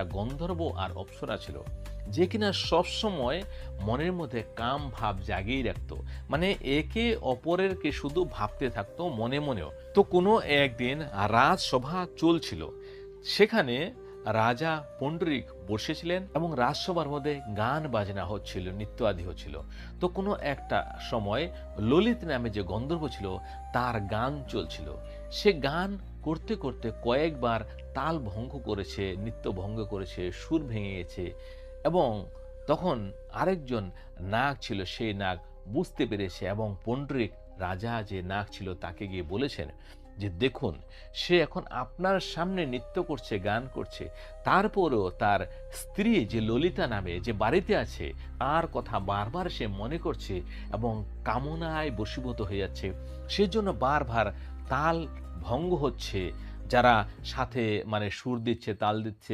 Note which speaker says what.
Speaker 1: একটা গন্ধর্ব আর অপ্সরা ছিল, যে কিনা সবসময় মনের মধ্যে কাম ভাব জাগিয়ে রাখতো। মানে একে অপরেরকে শুধু ভাবতে থাকতো মনে মনেও। তো কোনো একদিন রাজসভা চলছিল, সেখানে রাজা পুণ্ডরিক বসেছিলেন এবং রাজসভার মধ্যে গান বাজনা হচ্ছিল, নৃত্য আদি হচ্ছিল। তো কোনো একটা সময় ললিত নামে যে গন্ধর্ব ছিল তার গান চলছিল। সে গান করতে করতে কয়েকবার তাল ভঙ্গ করেছে, নৃত্য ভঙ্গ করেছে, সুর ভেঙে গেছে। এবং তখন আরেকজন নাগ ছিল, সেই নাগ বুঝতে পেরেছে এবং পুণ্ডরিক রাজা যে নাগ ছিল তাকে গিয়ে বলেছেন যে দেখুন, সে এখন আপনার সামনে নৃত্য করছে, গান করছে, তারপরেও তার স্ত্রী যে ললিতা নামে যে বাড়িতে আছে তার কথা বারবার সে মনে করছে এবং কামনায় বশীভূত হয়ে যাচ্ছে। সেজন্য বারবার তাল ভঙ্গ হচ্ছে, যারা সাথে মানে সুর দিচ্ছে, তাল দিচ্ছে,